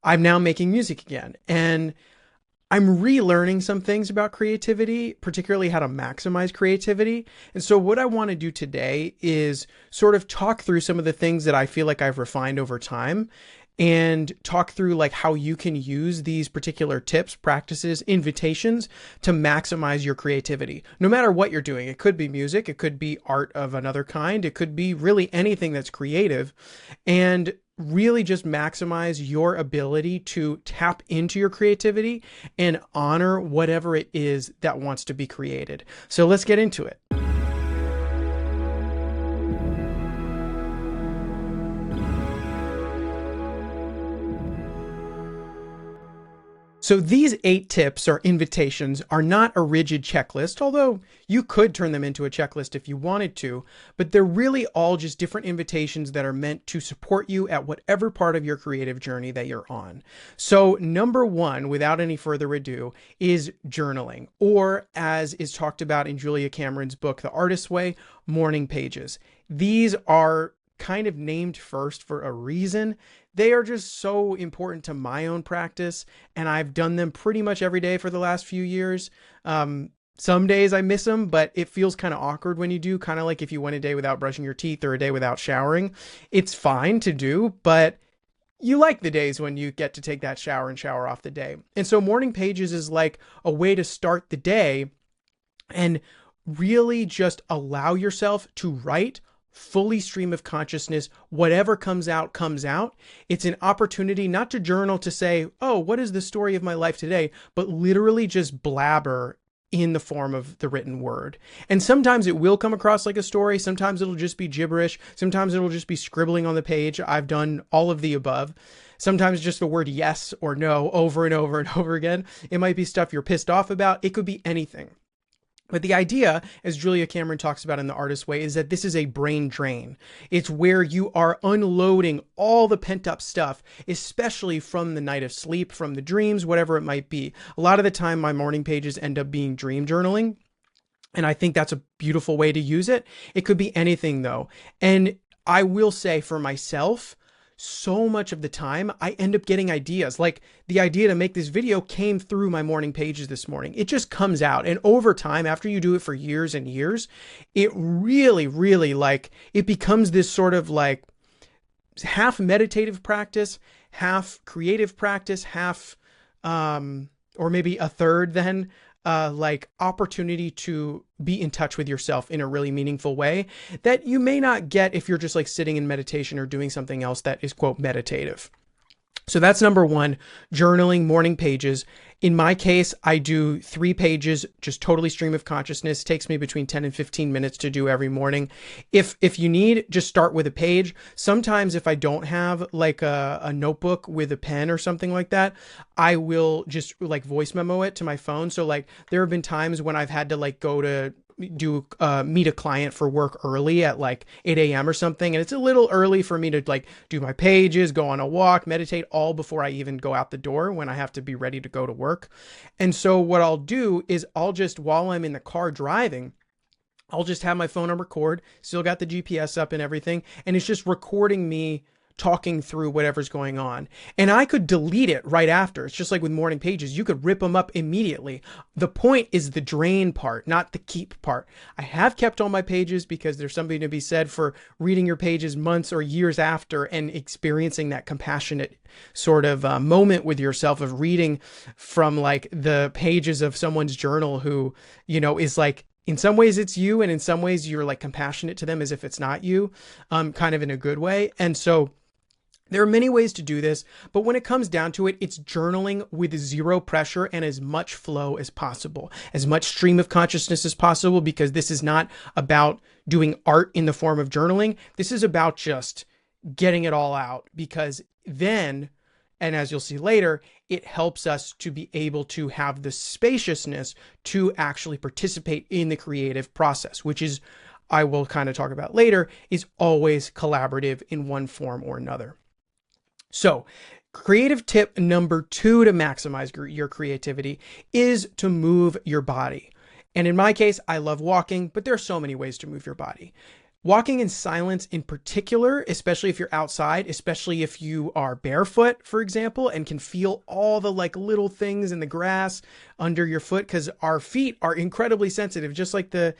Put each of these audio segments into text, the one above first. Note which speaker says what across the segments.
Speaker 1: I'm now making music again. And I'm relearning some things about creativity, particularly how to maximize creativity. And so what I want to do today is sort of talk through some of the things that I feel like I've refined over time and talk through like how you can use these particular tips, practices, invitations to maximize your creativity. No matter what you're doing, it could be music, it could be art of another kind, it could be really anything that's creative. And really just maximize your ability to tap into your creativity and honor whatever it is that wants to be created. So let's get into it. So these 8 tips or invitations are not a rigid checklist, although you could turn them into a checklist if you wanted to, but they're really all just different invitations that are meant to support you at whatever part of your creative journey that you're on. So number 1, without any further ado, is journaling, or as is talked about in Julia Cameron's book, The Artist's Way, morning pages. These are kind of named first for a reason. They are just so important to my own practice, and I've done them pretty much every day for the last few years. Some days I miss them, but it feels kind of awkward when you do, kind of like if you went a day without brushing your teeth or a day without showering. It's fine to do, but you like the days when you get to take that shower and shower off the day. And so morning pages is like a way to start the day and really just allow yourself to write fully stream of consciousness. Whatever comes out, comes out. It's an opportunity not to journal to say, oh, what is the story of my life today? But literally just blabber in the form of the written word. And sometimes it will come across like a story. Sometimes it'll just be gibberish. Sometimes it'll just be scribbling on the page. I've done all of the above. Sometimes just the word yes or no over and over and over again. It might be stuff you're pissed off about. It could be anything. But the idea, as Julia Cameron talks about in The Artist's Way, is that this is a brain drain. It's where you are unloading all the pent up stuff, especially from the night of sleep, from the dreams, whatever it might be. A lot of the time, my morning pages end up being dream journaling. And I think that's a beautiful way to use it. It could be anything though. And I will say for myself, so much of the time I end up getting ideas. Like the idea to make this video came through my morning pages this morning. It just comes out. And over time, after you do it for years and years, it really, really like, it becomes this sort of like half meditative practice, half creative practice, half, or maybe a third then, like opportunity to be in touch with yourself in a really meaningful way that you may not get if you're just like sitting in meditation or doing something else that is quote meditative. So that's number 1, journaling, morning pages. In my case, I do 3 pages, just totally stream of consciousness. It takes me between 10 and 15 minutes to do every morning. If you need, just start with a page. Sometimes if I don't have like a notebook with a pen or something like that, I will just like voice memo it to my phone. So like there have been times when I've had to like go to meet a client for work early at like 8 a.m. or something. And it's a little early for me to like do my pages, go on a walk, meditate all before I even go out the door when I have to be ready to go to work. And so what I'll do is I'll just, while I'm in the car driving, I'll just have my phone on record, still got the GPS up and everything. And it's just recording me talking through whatever's going on. And I could delete it right after. It's just like with morning pages, you could rip them up immediately. The point is the drain part, not the keep part. I have kept all my pages because there's something to be said for reading your pages months or years after and experiencing that compassionate sort of moment with yourself of reading from like the pages of someone's journal who, you know, is like, in some ways it's you, and in some ways you're like compassionate to them as if it's not you, kind of in a good way. And so there are many ways to do this, but when it comes down to it, it's journaling with zero pressure and as much flow as possible, as much stream of consciousness as possible, because this is not about doing art in the form of journaling. This is about just getting it all out, because then, and as you'll see later, it helps us to be able to have the spaciousness to actually participate in the creative process, which is, I will kind of talk about later, is always collaborative in one form or another. So creative tip number 2 to maximize your creativity is to move your body. And in my case, I love walking, but there are so many ways to move your body. Walking in silence in particular, especially if you're outside, especially if you are barefoot, for example, and can feel all the like little things in the grass under your foot, because our feet are incredibly sensitive, just like the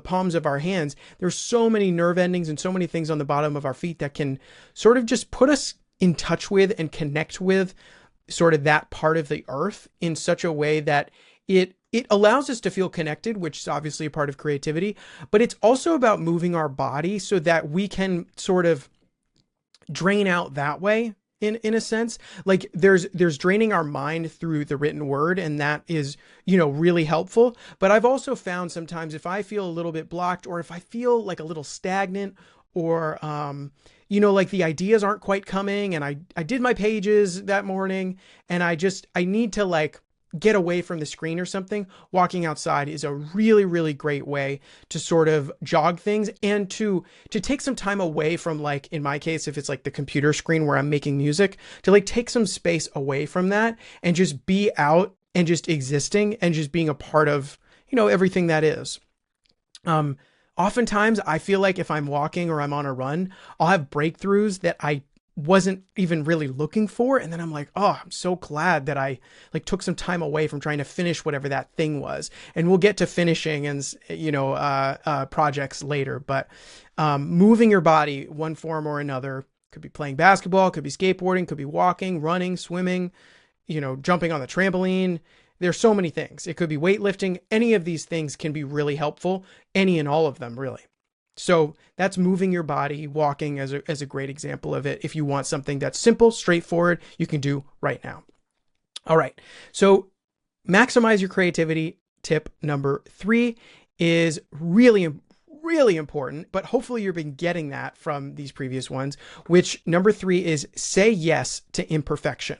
Speaker 1: palms of our hands. There's so many nerve endings and so many things on the bottom of our feet that can sort of just put us in touch with and connect with sort of that part of the earth in such a way that it allows us to feel connected, which is obviously a part of creativity, but it's also about moving our body so that we can sort of drain out that way in a sense. Like there's draining our mind through the written word, and that is, really helpful. But I've also found sometimes if I feel a little bit blocked, or if I feel like a little stagnant, or like the ideas aren't quite coming, and I did my pages that morning and I need to like get away from the screen or something, walking outside is a really, really great way to sort of jog things and to take some time away from, like, in my case, if it's like the computer screen where I'm making music, to like take some space away from that and just be out and just existing and just being a part of, everything that is. Oftentimes I feel like if I'm walking or I'm on a run, I'll have breakthroughs that I wasn't even really looking for. And then I'm like, oh, I'm so glad that I like took some time away from trying to finish whatever that thing was. And we'll get to finishing and, projects later, but, moving your body one form or another, could be playing basketball, could be skateboarding, could be walking, running, swimming, jumping on the trampoline. There's so many things. It could be weightlifting. Any of these things can be really helpful. Any and all of them, really. So that's moving your body, walking as a great example of it. If you want something that's simple, straightforward, you can do right now. All right. So maximize your creativity. Tip number 3 is really, really important, but hopefully you've been getting that from these previous ones, which number 3 is say yes to imperfection.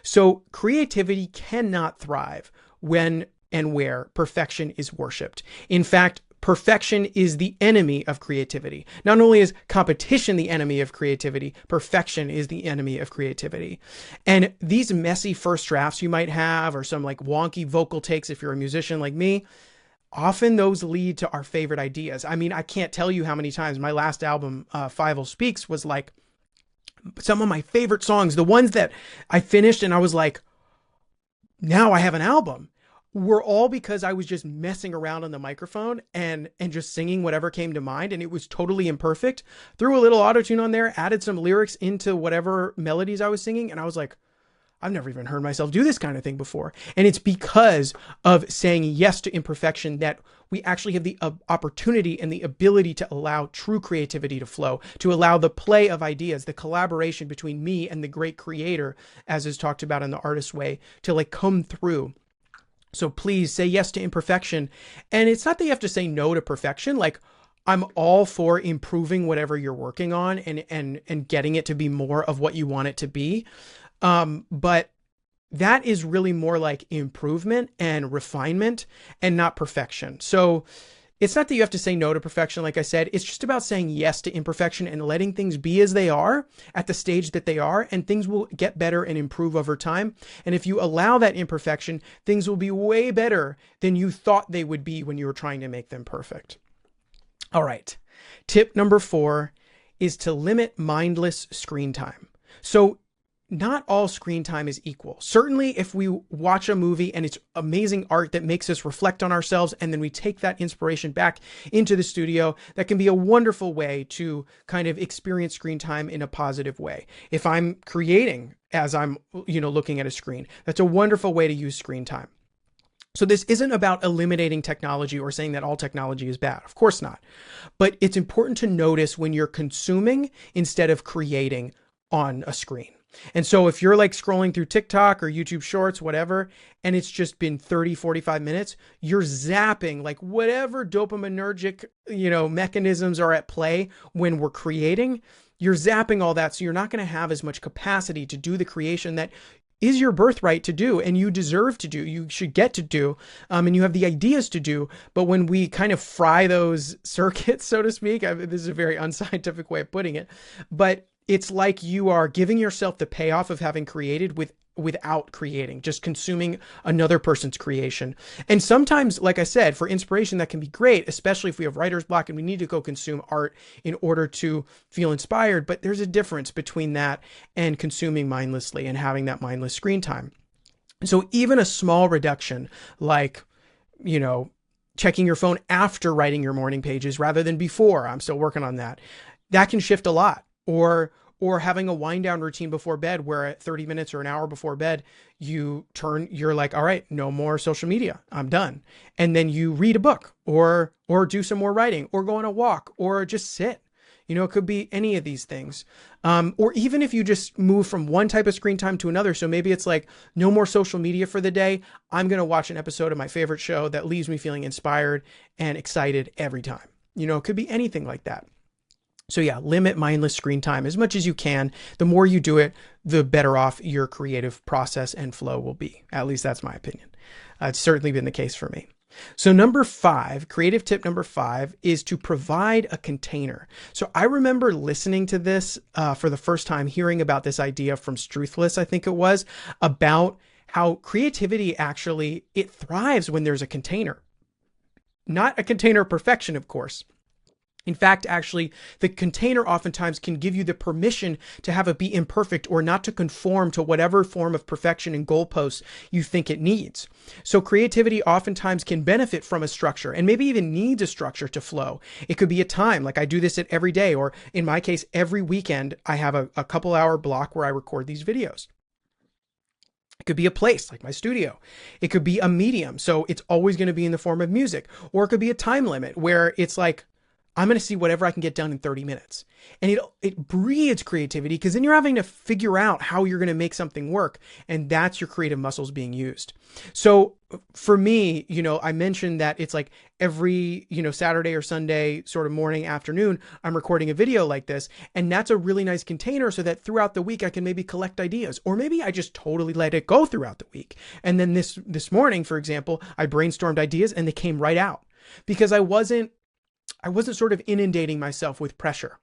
Speaker 1: So creativity cannot thrive when and where perfection is worshipped. In fact, perfection is the enemy of creativity. Not only is competition the enemy of creativity, perfection is the enemy of creativity. And these messy first drafts you might have, or some like wonky vocal takes if you're a musician like me, often those lead to our favorite ideas. I mean, I can't tell you how many times my last album, Fievel Speaks, was like some of my favorite songs, the ones that I finished and I was like, now I have an album, were all because I was just messing around on the microphone and just singing whatever came to mind. And it was totally imperfect. Threw a little auto-tune on there, added some lyrics into whatever melodies I was singing. And I was like, I've never even heard myself do this kind of thing before. And it's because of saying yes to imperfection that we actually have the opportunity and the ability to allow true creativity to flow, to allow the play of ideas, the collaboration between me and the great creator, as is talked about in The Artist's Way, to like come through. So please say yes to imperfection. And it's not that you have to say no to perfection. Like, I'm all for improving whatever you're working on and getting it to be more of what you want it to be. But that is really more like improvement and refinement and not perfection. So it's not that you have to say no to perfection. Like I said, it's just about saying yes to imperfection and letting things be as they are at the stage that they are, and things will get better and improve over time. And if you allow that imperfection, things will be way better than you thought they would be when you were trying to make them perfect. All right. Tip number 4 is to limit mindless screen time. So not all screen time is equal. Certainly, if we watch a movie and it's amazing art that makes us reflect on ourselves, and then we take that inspiration back into the studio, that can be a wonderful way to kind of experience screen time in a positive way. If I'm creating as I'm, looking at a screen, that's a wonderful way to use screen time. So this isn't about eliminating technology or saying that all technology is bad. Of course not. But it's important to notice when you're consuming instead of creating on a screen. And so if you're like scrolling through TikTok or YouTube Shorts, whatever, and it's just been 30, 45 minutes, you're zapping like whatever dopaminergic, mechanisms are at play when we're creating, you're zapping all that. So you're not going to have as much capacity to do the creation that is your birthright to do and you deserve to do, you should get to do, and you have the ideas to do. But when we kind of fry those circuits, so to speak, this is a very unscientific way of putting it, but it's like you are giving yourself the payoff of having created without creating, just consuming another person's creation. And sometimes, like I said, for inspiration, that can be great, especially if we have writer's block and we need to go consume art in order to feel inspired. But there's a difference between that and consuming mindlessly and having that mindless screen time. So even a small reduction, like, checking your phone after writing your morning pages rather than before, I'm still working on that, that can shift a lot. Or having a wind down routine before bed where at 30 minutes or an hour before bed, you're like, all right, no more social media. I'm done. And then you read a book or do some more writing or go on a walk or just sit. It could be any of these things. Or even if you just move from one type of screen time to another. So maybe it's like no more social media for the day. I'm going to watch an episode of my favorite show that leaves me feeling inspired and excited every time. It could be anything like that. So yeah, limit mindless screen time as much as you can. The more you do it, the better off your creative process and flow will be. At least that's my opinion. It's certainly been the case for me. So number 5, creative tip number 5 is to provide a container. So I remember listening to this for the first time, hearing about this idea from Struthless, I think it was, about how creativity actually, it thrives when there's a container. Not a container of perfection, of course. In fact, actually, the container oftentimes can give you the permission to have it be imperfect or not to conform to whatever form of perfection and goalposts you think it needs. So creativity oftentimes can benefit from a structure and maybe even needs a structure to flow. It could be a time, like I do this at every day, or in my case, every weekend, I have a couple hour block where I record these videos. It could be a place like my studio. It could be a medium. So it's always going to be in the form of music, or it could be a time limit where it's like, I'm going to see whatever I can get done in 30 minutes. And it breeds creativity because then you're having to figure out how you're going to make something work. And that's your creative muscles being used. So for me, I mentioned that it's like every, Saturday or Sunday sort of morning, afternoon, I'm recording a video like this. And that's a really nice container so that throughout the week, I can maybe collect ideas, or maybe I just totally let it go throughout the week. And then this morning, for example, I brainstormed ideas and they came right out because I wasn't sort of inundating myself with pressure,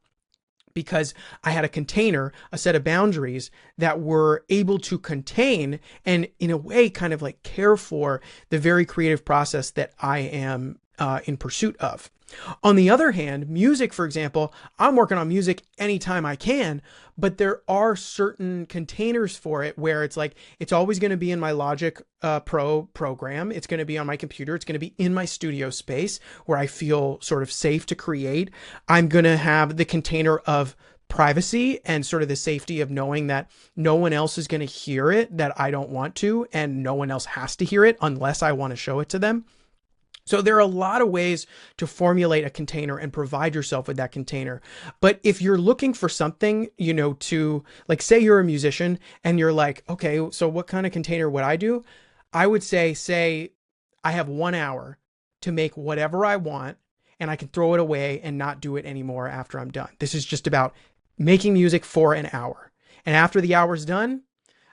Speaker 1: because I had a container, a set of boundaries that were able to contain and in a way kind of like care for the very creative process that I am in pursuit of. On the other hand, music, for example, I'm working on music anytime I can, but there are certain containers for it where it's like, it's always going to be in my Logic Pro program. It's going to be on my computer. It's going to be in my studio space where I feel sort of safe to create. I'm going to have the container of privacy and sort of the safety of knowing that no one else is going to hear it that I don't want to, and no one else has to hear it unless I want to show it to them. So there are a lot of ways to formulate a container and provide yourself with that container. But if you're looking for something, to like, say you're a musician and you're like, okay, so what kind of container would I do? I would say I have 1 hour to make whatever I want and I can throw it away and not do it anymore after I'm done. This is just about making music for an hour. And after the hour's done,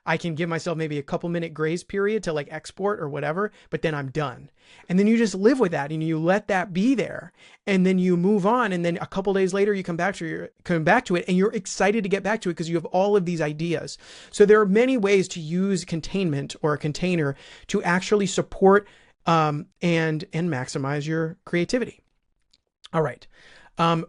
Speaker 1: I can give myself maybe a couple minute grace period to like export or whatever, but then I'm done. And then you just live with that and you let that be there. And then you move on. And then a couple days later, you come back to it and you're excited to get back to it because you have all of these ideas. So there are many ways to use containment or a container to actually support and maximize your creativity. All right.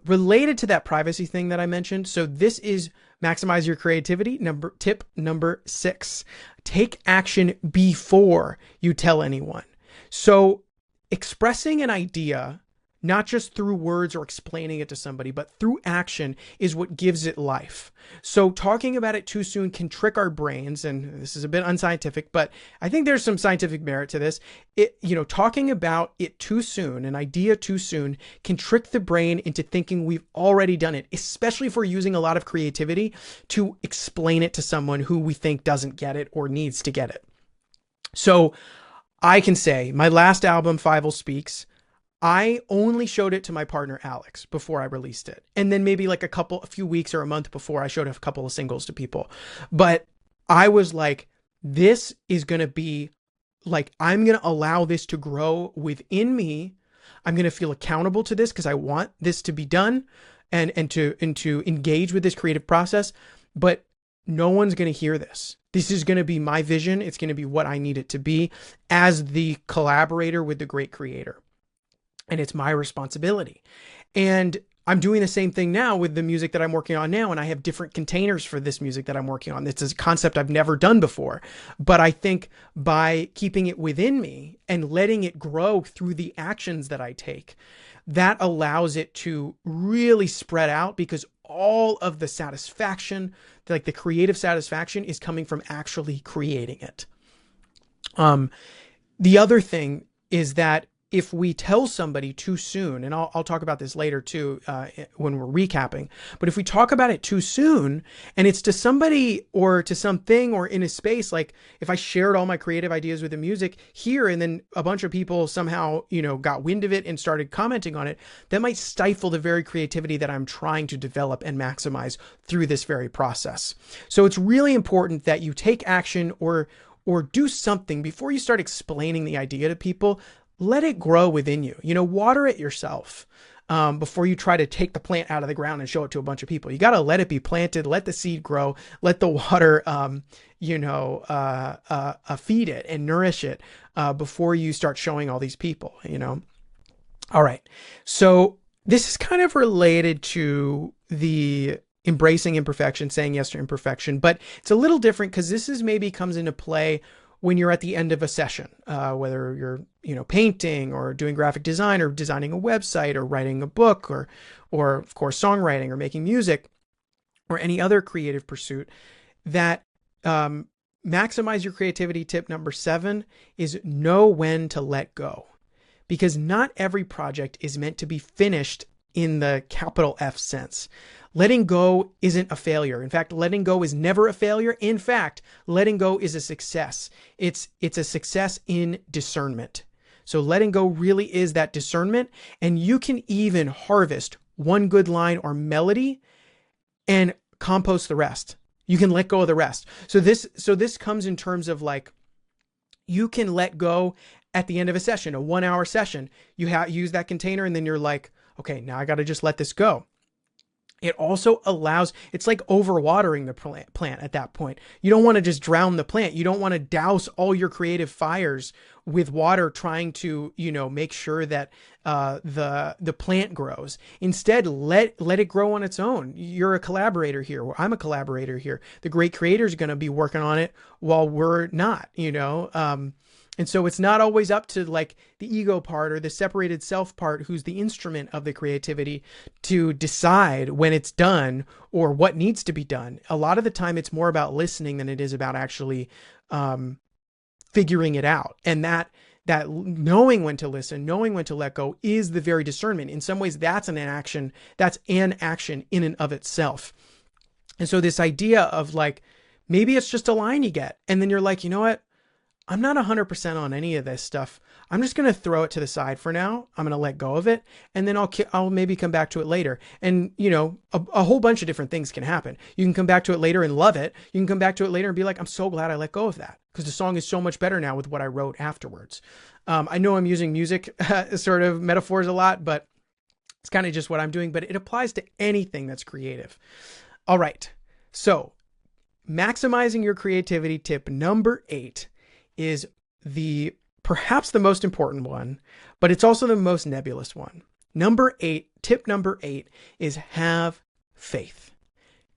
Speaker 1: Related to that privacy thing that I mentioned. So this is maximize your creativity. Tip number 6, take action before you tell anyone. So expressing an idea, not just through words or explaining it to somebody, but through action is what gives it life. So talking about it too soon can trick our brains. And this is a bit unscientific, but I think there's some scientific merit to this. Talking about it too soon, an idea too soon, can trick the brain into thinking we've already done it, especially if we're using a lot of creativity to explain it to someone who we think doesn't get it or needs to get it. So I can say my last album, Fievel Speaks, I only showed it to my partner, Alex, before I released it. And then maybe like a few weeks or a month before, I showed a couple of singles to people. But I was like, this is going to be like, I'm going to allow this to grow within me. I'm going to feel accountable to this because I want this to be done. and to engage with this creative process, but no one's going to hear this. This is going to be my vision. It's going to be what I need it to be as the collaborator with the great creator. And it's my responsibility. And I'm doing the same thing now with the music that I'm working on now. And I have different containers for this music that I'm working on. It's a concept I've never done before. But I think by keeping it within me and letting it grow through the actions that I take, that allows it to really spread out, because all of the satisfaction, like the creative satisfaction, is coming from actually creating it. The other thing is that if we tell somebody too soon, and I'll talk about this later too, when we're recapping, but if we talk about it too soon and it's to somebody or to something or in a space, like if I shared all my creative ideas with the music here and then a bunch of people somehow, got wind of it and started commenting on it, that might stifle the very creativity that I'm trying to develop and maximize through this very process. So it's really important that you take action or do something before you start explaining the idea to people. Let it grow within you, water it yourself before you try to take the plant out of the ground and show it to a bunch of people. You got to let it be planted, let the seed grow, let the water, feed it and nourish it before you start showing all these people, All right. So this is kind of related to the embracing imperfection, saying yes to imperfection, but it's a little different because this is maybe comes into play when you're at the end of a session, whether you're, painting or doing graphic design or designing a website or writing a book or of course, songwriting or making music or any other creative pursuit, that maximize your creativity tip number 7 is know when to let go, because not every project is meant to be finished in the capital F sense. Letting go isn't a failure. In fact, letting go is never a failure. In fact, letting go is a success. It's a success in discernment. So letting go really is that discernment, and you can even harvest one good line or melody and compost the rest. You can let go of the rest. So this comes in terms of like, you can let go at the end of a session, a 1-hour session. You use that container and then you're like, okay, now I got to just let this go. It also allows, it's like overwatering the plant at that point. You don't want to just drown the plant. You don't want to douse all your creative fires with water trying to, make sure that the plant grows. Instead, let it grow on its own. You're a collaborator here. Or I'm a collaborator here. The great creator is going to be working on it while we're not, And so it's not always up to like the ego part or the separated self part, who's the instrument of the creativity, to decide when it's done or what needs to be done. A lot of the time it's more about listening than it is about actually figuring it out. And that knowing when to listen, knowing when to let go is the very discernment. In some ways, that's an action in and of itself. And so this idea of like, maybe it's just a line you get, and then you're like, you know what? I'm not 100% on any of this stuff. I'm just going to throw it to the side for now. I'm going to let go of it. And then I'll maybe come back to it later. And, a whole bunch of different things can happen. You can come back to it later and love it. You can come back to it later and be like, I'm so glad I let go of that, because the song is so much better now with what I wrote afterwards. I know I'm using music sort of metaphors a lot, but it's kind of just what I'm doing, but it applies to anything that's creative. All right. So maximizing your creativity tip number 8 is perhaps the most important one, but it's also the most nebulous one. Tip number 8 is have faith.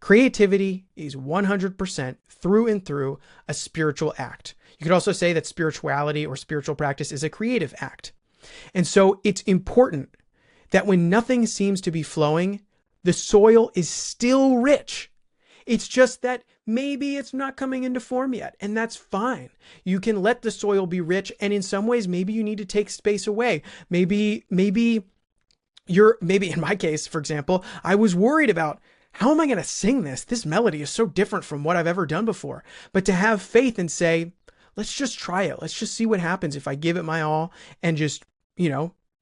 Speaker 1: Creativity is 100% through and through a spiritual act. You could also say that spirituality or spiritual practice is a creative act. And so it's important that when nothing seems to be flowing, the soil is still rich. It's just that maybe it's not coming into form yet, and that's fine. You can let the soil be rich, and in some ways, maybe you need to take space away. Maybe in my case, for example, I was worried about, how am I going to sing this? This melody is so different from what I've ever done before. But to have faith and say, let's just try it. Let's just see what happens if I give it my all and just,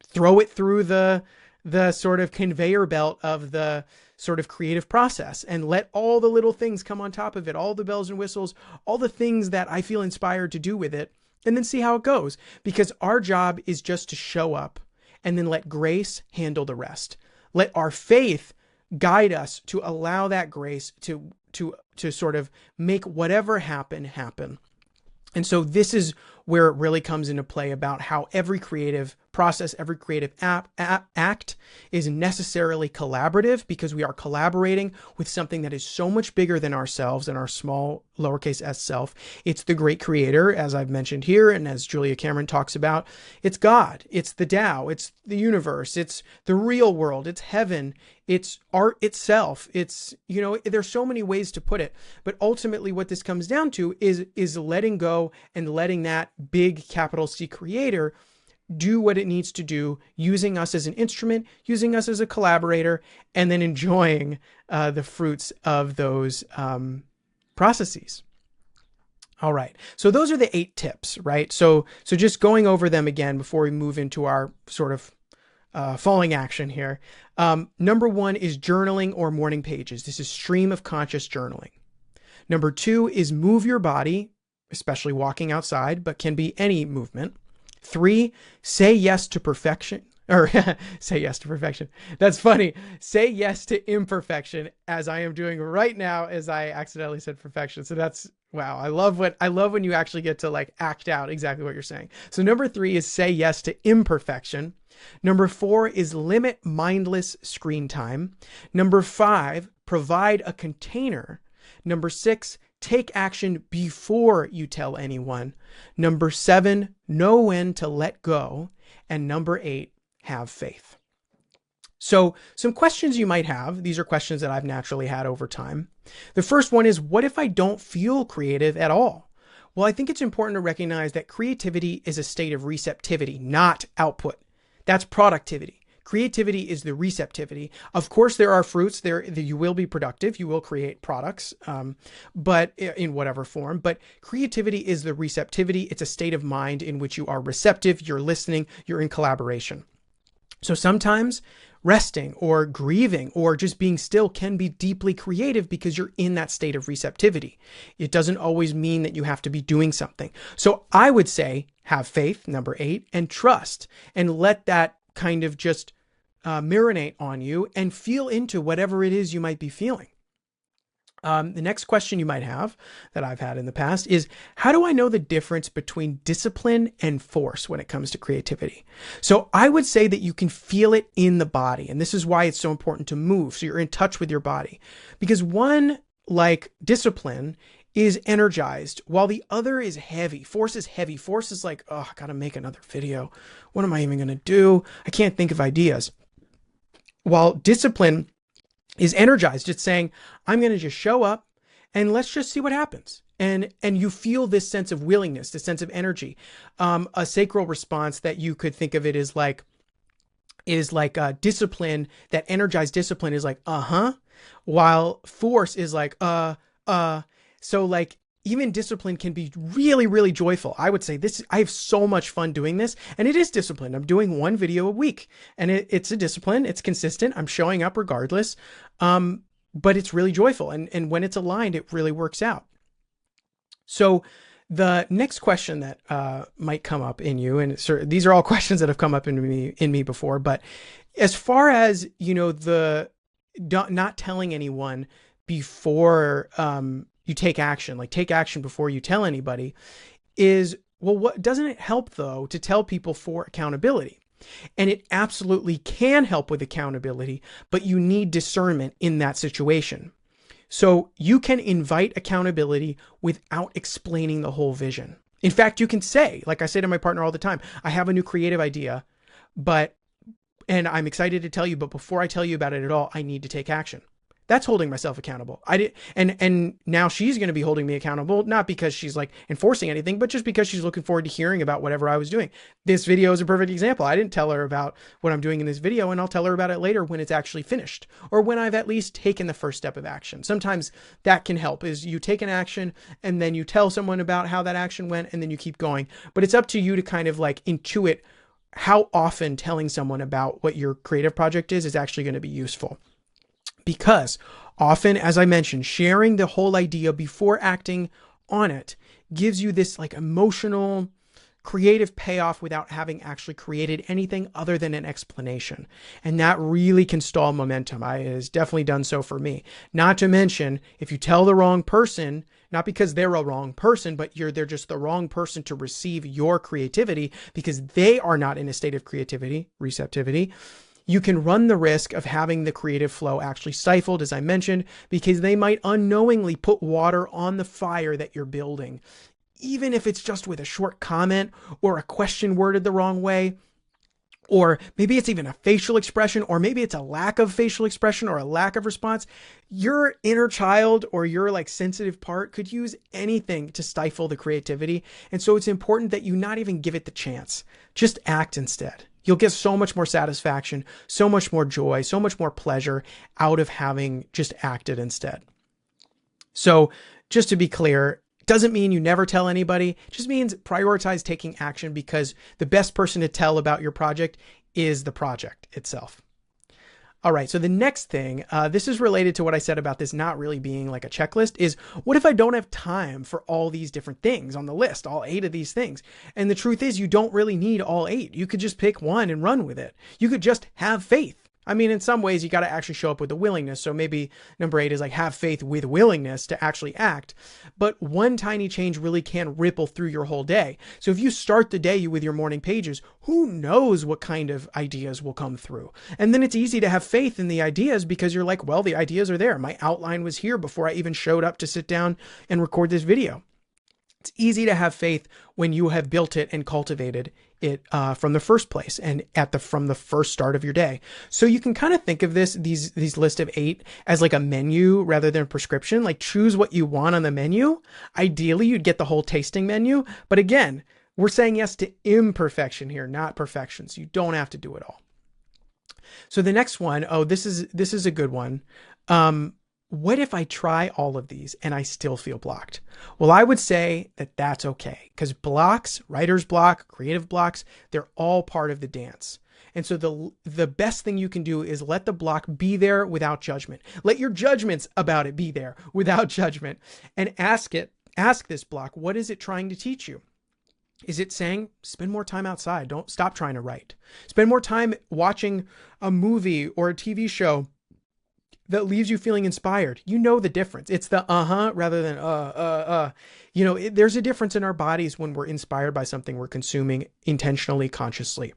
Speaker 1: throw it through the sort of conveyor belt of the sort of creative process and let all the little things come on top of it, all the bells and whistles, all the things that I feel inspired to do with it, and then see how it goes. Because our job is just to show up and then let grace handle the rest. Let our faith guide us to allow that grace to sort of make whatever happen. And so this is where it really comes into play about how every creative process, every creative act is necessarily collaborative, because we are collaborating with something that is so much bigger than ourselves and our small lowercase s self. It's the great creator, as I've mentioned here, and as Julia Cameron talks about. It's God, it's the Tao, it's the universe, it's the real world, it's heaven, it's art itself. It's, you know, there's so many ways to put it, but ultimately what this comes down to is letting go and letting that big capital C creator do what it needs to do, using us as an instrument, using us as a collaborator, and then enjoying the fruits of those processes. All right. So those are the 8 tips, right? So just going over them again before we move into our sort of falling action here. Number 1 is journaling or morning pages. This is stream of conscious journaling. Number 2 is move your body, especially walking outside, but can be any movement. 3, say yes to perfection, or say yes to perfection. That's funny. Say yes to imperfection, as I am doing right now, as I accidentally said perfection. So that's, wow. I love when you actually get to like act out exactly what you're saying. So number 3 is say yes to imperfection. Number 4 is limit mindless screen time. Number 5, provide a container. Number 6, take action before you tell anyone. Number 7, know when to let go. And number 8, have faith. So some questions you might have, these are questions that I've naturally had over time. The first one is, what if I don't feel creative at all? Well, I think it's important to recognize that creativity is a state of receptivity, not output. That's productivity. Creativity is the receptivity. Of course, there are fruits there that you will be productive. You will create products, but in whatever form. But creativity is the receptivity. It's a state of mind in which you are receptive, you're listening, you're in collaboration. So sometimes resting or grieving or just being still can be deeply creative because you're in that state of receptivity. It doesn't always mean that you have to be doing something. So I would say have faith, number 8, and trust, and let that kind of just marinate on you and feel into whatever it is you might be feeling. The next question you might have, that I've had in the past, is how do I know the difference between discipline and force when it comes to creativity? So I would say that you can feel it in the body. And this is why it's so important to move, so you're in touch with your body. Because one, like discipline, is energized, while the other is heavy. Force is heavy. Force is like, oh, I gotta make another video. What am I even gonna do? I can't think of ideas. While discipline is energized, it's saying, I'm going to just show up and let's just see what happens. And you feel this sense of willingness, this sense of energy. A sacral response that you could think of it is like discipline, that energized discipline is like, while force is like, so like, even discipline can be really, really joyful. I would say I have so much fun doing this, and it is discipline. I'm doing 1 video a week, and it's a discipline. It's consistent. I'm showing up regardless. But it's really joyful. And when it's aligned, it really works out. So the next question that might come up in you, and these are all questions that have come up in me before, but as far as, you know, the not telling anyone before, you take action, like take action before you tell anybody, is, well, what doesn't it help though to tell people for accountability? And it absolutely can help with accountability, but you need discernment in that situation. So you can invite accountability without explaining the whole vision. In fact, you can say, like I say to my partner all the time, I have a new creative idea, and I'm excited to tell you, but before I tell you about it at all, I need to take action. That's holding myself accountable. And now she's going to be holding me accountable, not because she's like enforcing anything, but just because she's looking forward to hearing about whatever I was doing. This video is a perfect example. I didn't tell her about what I'm doing in this video, and I'll tell her about it later when it's actually finished, or when I've at least taken the first step of action. Sometimes that can help, is you take an action and then you tell someone about how that action went, and then you keep going. But it's up to you to kind of like intuit how often telling someone about what your creative project is actually going to be useful. Because often, as I mentioned, sharing the whole idea before acting on it gives you this like emotional creative payoff without having actually created anything other than an explanation. And that really can stall momentum. It has definitely done so for me. Not to mention, if you tell the wrong person, not because they're a wrong person, but they're just the wrong person to receive your creativity because they are not in a state of creativity, receptivity, you can run the risk of having the creative flow actually stifled, as I mentioned, because they might unknowingly put water on the fire that you're building. Even if it's just with a short comment or a question worded the wrong way, or maybe it's even a facial expression, or maybe it's a lack of facial expression or a lack of response, your inner child or your sensitive part could use anything to stifle the creativity. And so it's important that you not even give it the chance. Just act instead. You'll get so much more satisfaction, so much more joy, so much more pleasure out of having just acted instead. So just to be clear, doesn't mean you never tell anybody. It just means prioritize taking action because the best person to tell about your project is the project itself. All right, so the next thing, this is related to what I said about this not really being like a checklist, is what if I don't have time for all these different things on the list, all 8 of these things? And the truth is you don't really need all 8. You could just pick one and run with it. You could just have faith. I mean, in some ways, you got to actually show up with the willingness. So maybe number 8 is have faith with willingness to actually act. But one tiny change really can ripple through your whole day. So if you start the day with your morning pages, who knows what kind of ideas will come through? And then it's easy to have faith in the ideas because you're like, well, the ideas are there. My outline was here before I even showed up to sit down and record this video. It's easy to have faith when you have built it and cultivated it from the first place and from the first start of your day. So you can kind of think of these list of 8 as like a menu rather than a prescription. Choose what you want on the menu. Ideally, you'd get the whole tasting menu. But again, we're saying yes to imperfection here, not perfection. So you don't have to do it all. So the next one, this is a good one. What if I try all of these and I still feel blocked? Well, I would say that that's okay because blocks, writer's block, creative blocks, they're all part of the dance. And so the best thing you can do is let the block be there without judgment. Let your judgments about it be there without judgment and ask this block, what is it trying to teach you? Is it saying, spend more time outside? Don't stop trying to write. Spend more time watching a movie or a TV show that leaves you feeling inspired. You know the difference. It's the rather than there's a difference in our bodies when we're inspired by something we're consuming intentionally, consciously.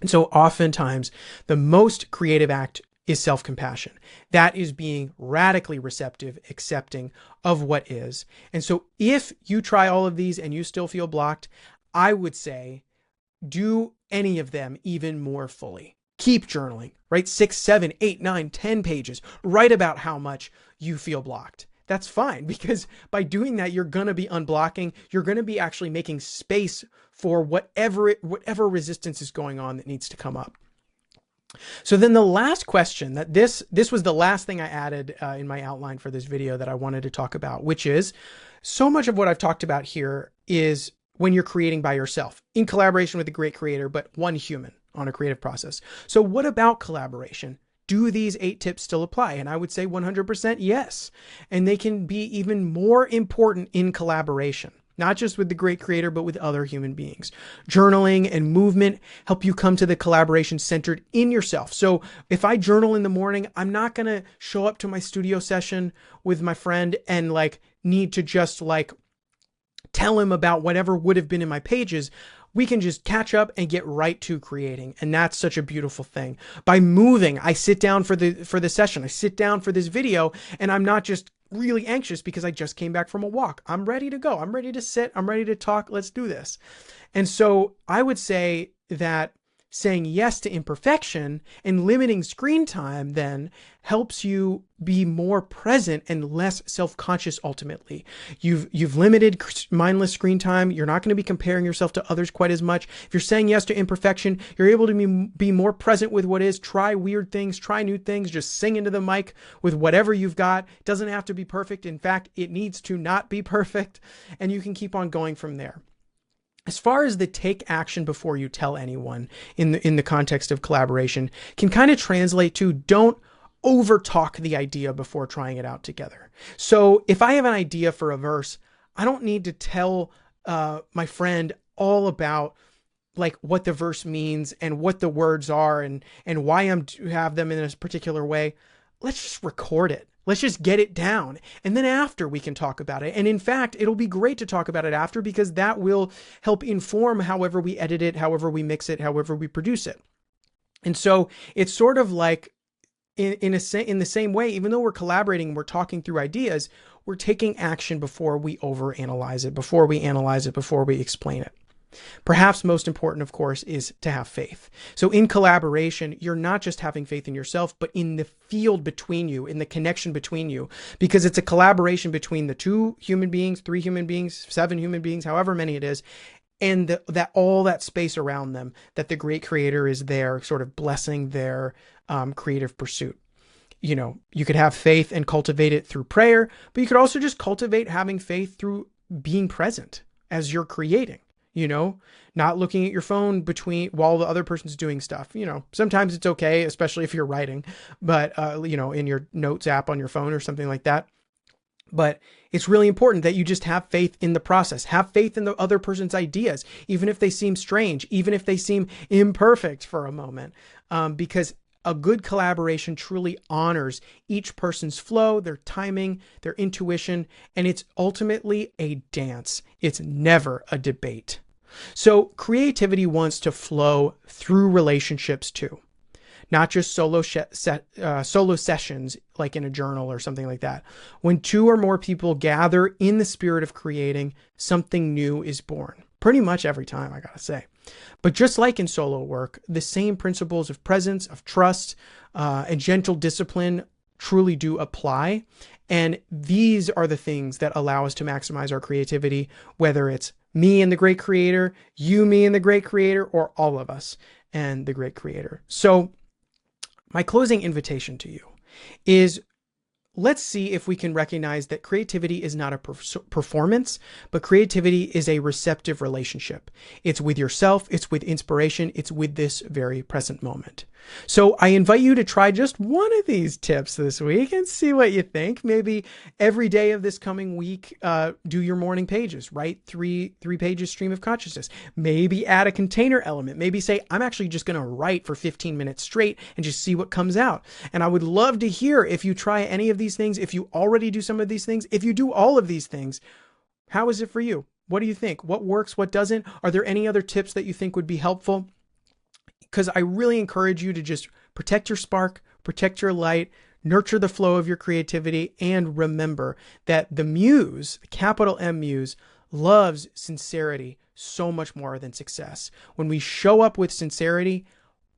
Speaker 1: And so oftentimes the most creative act is self-compassion. That is being radically receptive, accepting of what is. And so if you try all of these and you still feel blocked, I would say do any of them even more fully. Keep journaling, write 6, 7, 8, 9, 10 pages. Write about how much you feel blocked. That's fine because by doing that, you're going to be unblocking. You're going to be actually making space for whatever resistance is going on that needs to come up. So then the last question that this was the last thing I added in my outline for this video that I wanted to talk about, which is so much of what I've talked about here is when you're creating by yourself in collaboration with a great creator, but one human on a creative process. So what about collaboration? Do these 8 tips still apply? And I would say 100% yes. And they can be even more important in collaboration, not just with the great creator, but with other human beings. Journaling and movement help you come to the collaboration centered in yourself. So if I journal in the morning, I'm not going to show up to my studio session with my friend and need to just tell him about whatever would have been in my pages. We can just catch up and get right to creating. And that's such a beautiful thing. By moving, I sit down for the session. I sit down for this video and I'm not just really anxious because I just came back from a walk. I'm ready to go. I'm ready to sit. I'm ready to talk. Let's do this. And so I would say that saying yes to imperfection and limiting screen time then helps you be more present and less self-conscious ultimately. You've limited mindless screen time. You're not going to be comparing yourself to others quite as much. If you're saying yes to imperfection, you're able to be more present with what is, try weird things, try new things, just sing into the mic with whatever you've got. It doesn't have to be perfect. In fact, it needs to not be perfect, and you can keep on going from there. As far as the take action before you tell anyone in the context of collaboration can kind of translate to don't over talk the idea before trying it out together. So if I have an idea for a verse, I don't need to tell my friend all about like what the verse means and what the words are and why I'm to have them in a particular way. Let's just record it. Let's just get it down. And then after we can talk about it. And in fact, it'll be great to talk about it after, because that will help inform however we edit it, however we mix it, however we produce it. And so it's sort of like in the same way, even though we're collaborating, we're talking through ideas, we're taking action before we overanalyze it, before we analyze it, before we explain it. Perhaps most important, of course, is to have faith. So in collaboration, you're not just having faith in yourself, but in the field between you, in the connection between you, because it's a collaboration between the 2 human beings, 3 human beings, 7 human beings, however many it is, and that all that space around them, that the great creator is there sort of blessing their creative pursuit. You know, you could have faith and cultivate it through prayer, but you could also just cultivate having faith through being present as you're creating. You know, not looking at your phone while the other person's doing stuff. You know, sometimes it's okay, especially if you're writing, but, you know, in your notes app on your phone or something like that. But it's really important that you just have faith in the process, have faith in the other person's ideas, even if they seem strange, even if they seem imperfect for a moment, because a good collaboration truly honors each person's flow, their timing, their intuition, and it's ultimately a dance. It's never a debate. So creativity wants to flow through relationships too, not just solo sessions like in a journal or something like that. When 2 or more people gather in the spirit of creating, something new is born. Pretty much every time, I gotta say. But just like in solo work, the same principles of presence, of trust, and gentle discipline truly do apply. And these are the things that allow us to maximize our creativity, whether it's me and the great creator, you, me and the great creator, or all of us and the great creator. So my closing invitation to you is, let's see if we can recognize that creativity is not a performance, but creativity is a receptive relationship. It's with yourself, it's with inspiration, it's with this very present moment. So I invite you to try just one of these tips this week and see what you think. Maybe every day of this coming week, do your morning pages, write three pages stream of consciousness. Maybe add a container element. Maybe say, I'm actually just going to write for 15 minutes straight and just see what comes out. And I would love to hear if you try any of these things, if you already do some of these things, if you do all of these things, how is it for you? What do you think? What works? What doesn't? Are there any other tips that you think would be helpful? Because I really encourage you to just protect your spark, protect your light, nurture the flow of your creativity, and remember that the muse, capital M muse, loves sincerity so much more than success. When we show up with sincerity,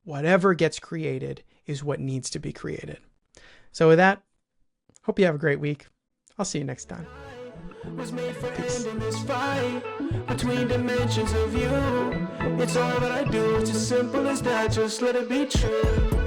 Speaker 1: whatever gets created is what needs to be created. So with that, hope you have a great week. I'll see you next time. Was made for ending this fight between dimensions of you. It's all that I do, it's as simple as that, just let it be true.